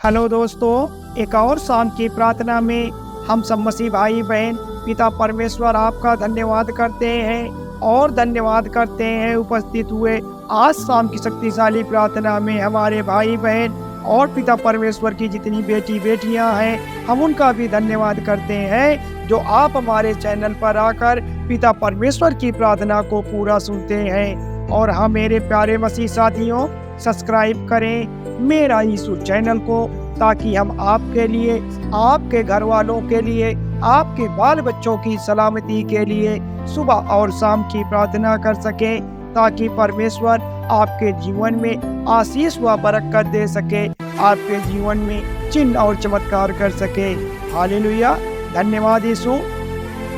Hello दोस्तों, एक और शाम की प्रार्थना में हम सब मसीह भाई बहन पिता परमेश्वर आपका धन्यवाद करते हैं और धन्यवाद करते हैं उपस्थित हुए आज शाम की शक्तिशाली प्रार्थना में हमारे भाई बहन और पिता परमेश्वर की जितनी बेटी बेटियां हैं हम उनका भी धन्यवाद करते हैं जो आप हमारे चैनल पर आकर पिता परमेश्वर की प्रार्थना को पूरा सुनते हैं। और हाँ मेरे प्यारे मसीह साथियों, सब्सक्राइब करें मेरा यीशु चैनल को ताकि हम आपके लिए, आपके घर वालों के लिए, आपके बाल बच्चों की सलामती के लिए सुबह और शाम की प्रार्थना कर सके, ताकि परमेश्वर आपके जीवन में आशीष व बरकत दे सके, आपके जीवन में चिन्ह और चमत्कार कर सके। हालेलुया, धन्यवाद यीशु।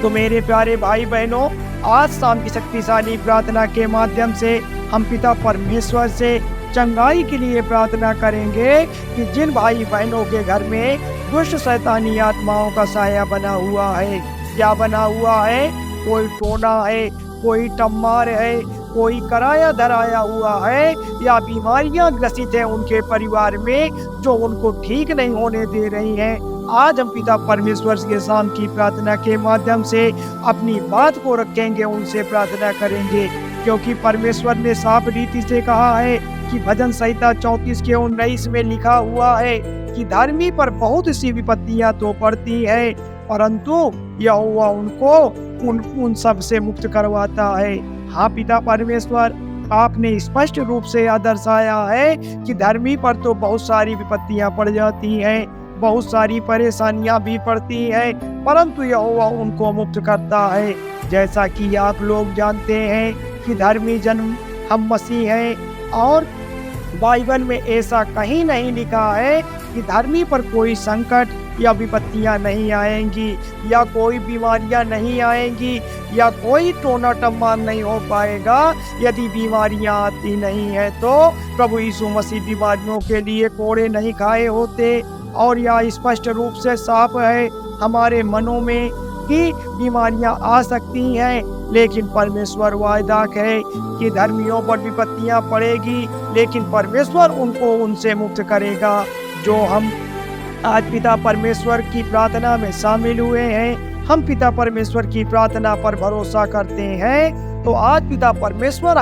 तो मेरे प्यारे भाई बहनों, आज शाम की शक्तिशाली प्रार्थना के माध्यम से हम पिता परमेश्वर से चंगाई के लिए प्रार्थना करेंगे कि जिन भाई बहनों के घर में दुष्ट शैतानी आत्माओं का साया बना हुआ है, क्या बना हुआ है, कोई टोना है, कोई टम्मार है, कोई कराया धराया हुआ है या बीमारियां ग्रसित है उनके परिवार में जो उनको ठीक नहीं होने दे रही हैं, आज हम पिता परमेश्वर के शाम की प्रार्थना के माध्यम से अपनी बात को रखेंगे, उनसे प्रार्थना करेंगे। क्योंकि परमेश्वर ने साफ रीति से कहा है कि भजन संहिता 34 के 19 में लिखा हुआ है कि धर्मी पर बहुत सी विपत्तियां तो पड़ती है परंतु यहोवा उनको उन सब से मुक्त करवाता है। हाँ पिता परमेश्वर, आपने स्पष्ट रूप से यह दर्शाया है कि धर्मी पर तो बहुत सारी विपत्तियां पड़ जाती हैं, बहुत सारी परेशानियां भी पड़ती हैं, परंतु यहोवा उनको मुक्त करता है। जैसा कि आप लोग जानते हैं कि धर्मी जन्म हम मसीह हैं और बाइबल में ऐसा कहीं नहीं लिखा है कि धर्मी पर कोई संकट या विपत्तियां नहीं आएंगी या कोई बीमारियां नहीं आएंगी या कोई टोना टम्मा नहीं हो पाएगा। यदि बीमारियां आती नहीं है तो प्रभु यीशु मसीह बीमारियों के लिए कोड़े नहीं खाए होते। और यह स्पष्ट रूप से साफ है हमारे मनों में कि बीमारियां आ सकती हैं, लेकिन परमेश्वर वायदा है कि धर्मियों पर विपत्तियां पड़ेगी लेकिन परमेश्वर उनको उनसे मुक्त करेगा। जो हम आज पिता परमेश्वर की प्रार्थना में शामिल हुए हैं, हम पिता परमेश्वर की प्रार्थना पर भरोसा करते हैं, तो आज पिता परमेश्वर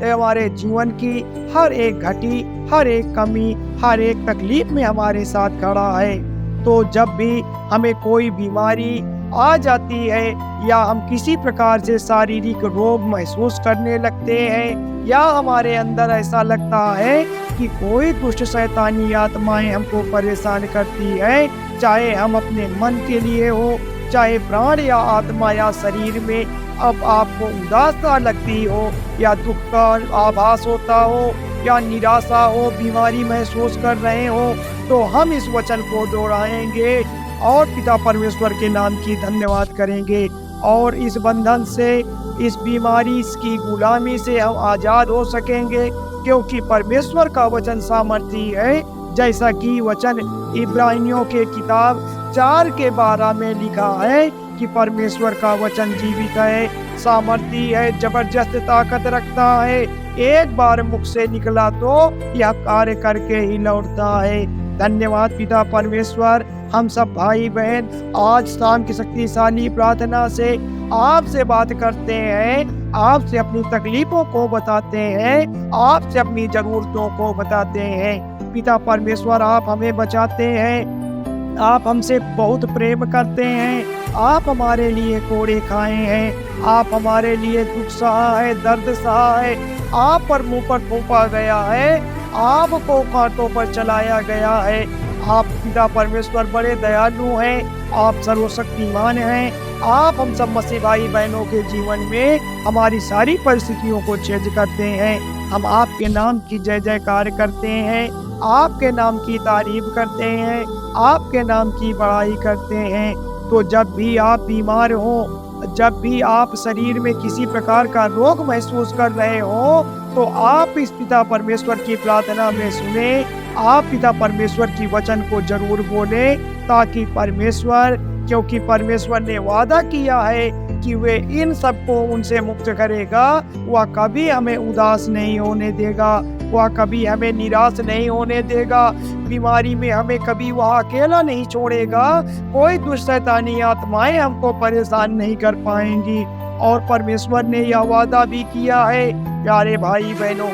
हमारे जीवन की हर एक घटी, हर एक कमी, हर एक तकलीफ में हमारे साथ खड़ा है। तो जब भी हमें कोई बीमारी आ जाती है या हम किसी प्रकार से शारीरिक रोग महसूस करने लगते हैं या हमारे अंदर ऐसा लगता है कि कोई दुष्ट शैतानी आत्माएं हमको परेशान करती है, चाहे हम अपने मन के लिए हो, चाहे प्राण या आत्मा या शरीर में अब आपको उदासता लगती हो या दुख का आभास होता हो या निराशा हो, बीमारी महसूस कर रहे हो, तो हम इस वचन को दोहराएंगे और पिता परमेश्वर के नाम की धन्यवाद करेंगे और इस बंधन से, इस बीमारी की गुलामी से हम आज़ाद हो सकेंगे। क्योंकि परमेश्वर का वचन सामर्थी है, जैसा कि वचन इब्रानियों के किताब 4 के 12 में लिखा है कि परमेश्वर का वचन जीवित है, सामर्थी है, जबरदस्त ताकत रखता है, एक बार मुख से निकला तो यह कार्य करके ही लौटता है। धन्यवाद पिता परमेश्वर। हम सब भाई बहन आज शाम की शक्तिशाली प्रार्थना से आपसे बात करते हैं, आपसे अपनी तकलीफों को बताते हैं, आपसे अपनी जरूरतों को बताते हैं। पिता परमेश्वर, आप हमें बचाते हैं, आप हमसे बहुत प्रेम करते हैं, आप हमारे लिए कोड़े खाए हैं, आप हमारे लिए दुख सहा है, दर्द सहा है, आप पर मुंह पर थोपा गया है, आपको कांटों पर चलाया गया है। आप पिता परमेश्वर बड़े दयालु हैं, आप सर्वशक्तिमान हैं, आप हम सब मसीह भाई बहनों के जीवन में हमारी सारी परिस्थितियों को चेंज करते हैं। हम आपके नाम की जय जयकार करते हैं, आपके नाम की तारीफ करते हैं, आपके नाम की बड़ाई करते हैं। तो जब भी आप बीमार हो, जब भी आप शरीर में किसी प्रकार का रोग महसूस कर रहे हो, तो आप इस पिता परमेश्वर की प्रार्थना में सुने, आप पिता परमेश्वर की वचन को जरूर बोले, ताकि परमेश्वर, क्योंकि परमेश्वर ने वादा किया है कि वे इन सबको उनसे मुक्त करेगा, वह कभी हमें उदास नहीं होने देगा। वह कभी हमें निराश नहीं होने देगा। बीमारी में हमें कभी वह अकेला नहीं छोड़ेगा। कोई दुष्ट शैतानी आत्माएं हमको परेशान नहीं कर पाएंगी। और परमेश्वर ने यह वादा भी किया है, प्यारे भाई बहनों,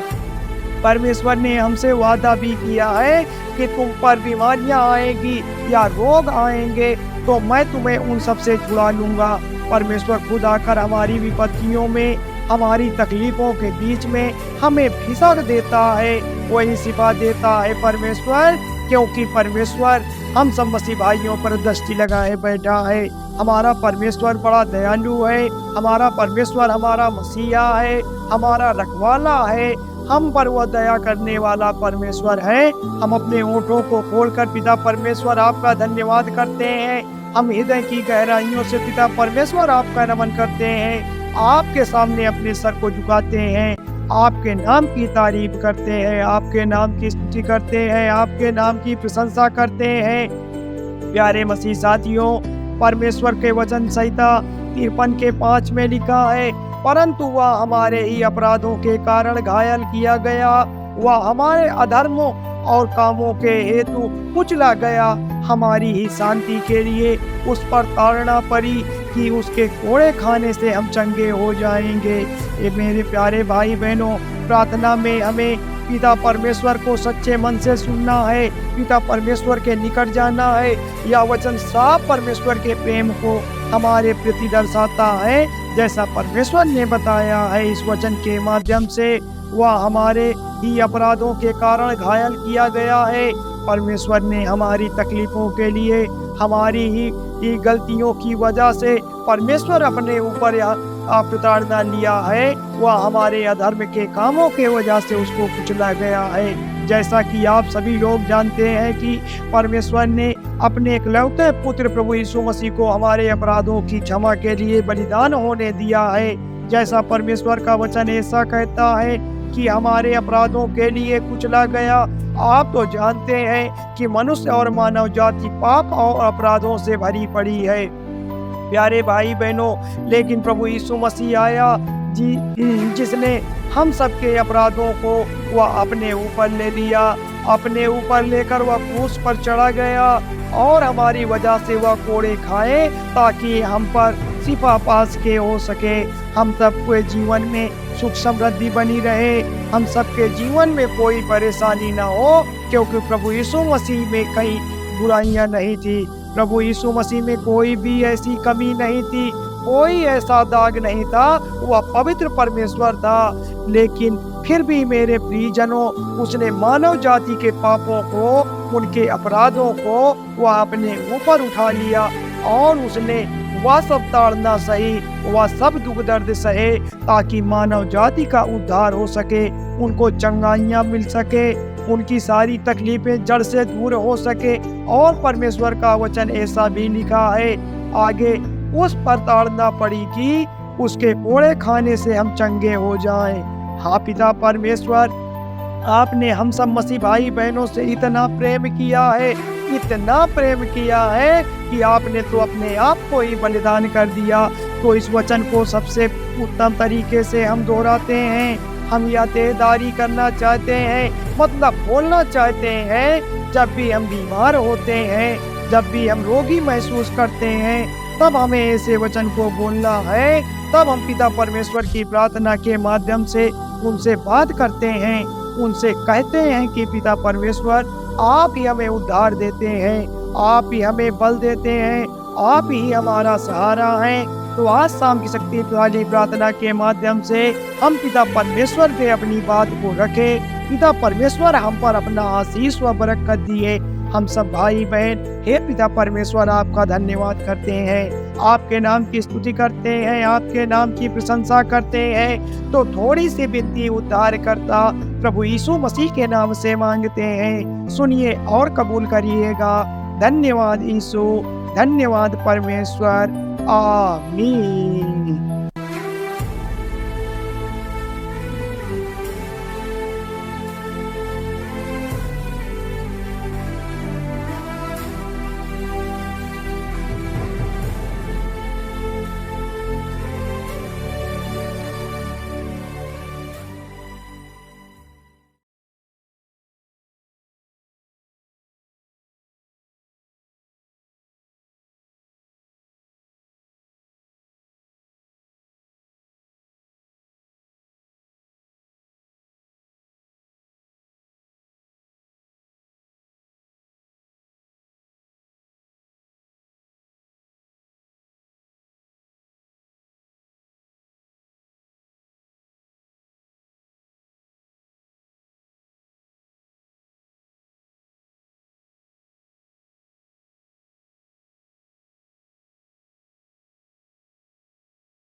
परमेश्वर ने हमसे वादा भी किया है कि तुम पर बीमारियां आएंगी या रोग आएंगे तो मैं तुम्हें उन सब से छुड़ा लूंगा। परमेश्वर खुद आकर हमारी विपत्तियों में, हमारी तकलीफों के बीच में हमें फिसक देता है, वही शिफा देता है परमेश्वर, क्योंकि परमेश्वर हम सब मसीह भाइयों पर दृष्टि लगाए बैठा है। हमारा परमेश्वर बड़ा दयालु है। हमारा परमेश्वर हमारा मसीहा है, हमारा रखवाला है। हम पर वह दया करने वाला परमेश्वर है। हम अपने होठों को खोलकर पिता परमेश्वर आपका धन्यवाद करते हैं। हम हृदय की गहराइयों से पिता परमेश्वर आपका नमन करते हैं। आपके सामने अपने सर को झुकाते हैं, आपके नाम की तारीफ करते हैं, आपके नाम की स्तुति करते हैं, आपके नाम की प्रशंसा करते हैं। प्यारे मसीह साथियों, परमेश्वर के वचन संहिता 53 के 5 में लिखा है, परंतु वह हमारे ही अपराधों के कारण घायल किया गया, वह हमारे अधर्मों और कामों के हेतु कुचला गया, हमारी ही शांति के लिए उस पर ताड़ना पड़ी कि उसके कोड़े खाने से हम चंगे हो जाएंगे। ये मेरे प्यारे भाई बहनों, प्रार्थना में हमें पिता परमेश्वर को सच्चे मन से सुनना है, पिता परमेश्वर के निकट जाना है। यह वचन साफ परमेश्वर के प्रेम को हमारे प्रति दर्शाता है, जैसा परमेश्वर ने बताया है इस वचन के माध्यम से। वह हमारे ही अपराधों के कारण घायल किया गया है। परमेश्वर ने हमारी तकलीफों के लिए, हमारी ही गलतियों की वजह से परमेश्वर अपने ऊपर प्रताड़ना लिया है। वह हमारे अधर्म के कामों के वजह से उसको कुचला गया है। जैसा कि आप सभी लोग जानते हैं कि परमेश्वर ने अपने एकलौते पुत्र प्रभु यीशु मसीह को हमारे अपराधों की क्षमा के लिए बलिदान होने दिया है। जैसा परमेश्वर का वचन ऐसा कहता है कि हमारे अपराधों के लिए कुचला गया। आप तो जानते हैं कि मनुष्य और मानव जाति पाप और अपराधों से भरी पड़ी है, प्यारे भाई बहनों। लेकिन प्रभु यीशु मसीह आया जिसने हम सबके अपराधों को वह अपने ऊपर ले लिया, अपने ऊपर लेकर वह क्रूस पर चढ़ा गया और हमारी वजह से वह कोड़े खाए, ताकि हम पर शिफा पास के हो सके, हम सबके जीवन में सुख समृद्धि बनी रहे, हम सबके जीवन में कोई परेशानी ना हो, क्योंकि प्रभु यीशु मसीह में कई बुराइयां नहीं थी। प्रभु यीशु मसीह में कोई भी ऐसी कमी नहीं थी, कोई ऐसा दाग नहीं था। वह पवित्र परमेश्वर था। लेकिन फिर भी मेरे प्रियजनों, उसने मानव जाति के पापों को, उनके अपराधों को वह अपने ऊपर उठा लिया और उसने वह सब ताड़ना सही, वह सब दुख दर्द सहे, ताकि मानव जाति का उद्धार हो सके, उनको चंगाइयाँ मिल सके, उनकी सारी तकलीफें जड़ से दूर हो सके। और परमेश्वर का वचन ऐसा भी लिखा है, आगे उस पर ताड़ना पड़ी कि उसके कोड़े खाने से हम चंगे हो जाएं। हाँ पिता परमेश्वर, आपने हम सब मसीह भाई बहनों से इतना प्रेम किया है, इतना प्रेम किया है कि आपने तो अपने आप को ही बलिदान कर दिया। तो इस वचन को सबसे उत्तम तरीके से हम दोहराते हैं, हम यह देहदारी करना चाहते हैं, मतलब बोलना चाहते हैं। जब भी हम बीमार होते हैं, जब भी हम रोगी महसूस करते हैं, तब हमें ऐसे वचन को बोलना है। तब हम पिता परमेश्वर की प्रार्थना के माध्यम से उनसे बात करते हैं, उनसे कहते हैं कि पिता परमेश्वर, आप ही हमें उद्धार देते हैं, आप ही हमें बल देते हैं, आप ही हमारा सहारा हैं। तो आज शाम की शक्ति वाली प्रार्थना के माध्यम से हम पिता परमेश्वर से अपनी बात को रखें। पिता परमेश्वर हम पर अपना आशीष व बरकत दिए। हम सब भाई बहन हे पिता परमेश्वर आपका धन्यवाद करते हैं, आपके नाम की स्तुति करते हैं, आपके नाम की प्रशंसा करते हैं। तो थोड़ी सी विनती उद्धार करता प्रभु यीशु मसीह के नाम से मांगते हैं, सुनिए और कबूल करिएगा। धन्यवाद यीशु, धन्यवाद परमेश्वर, आमीन।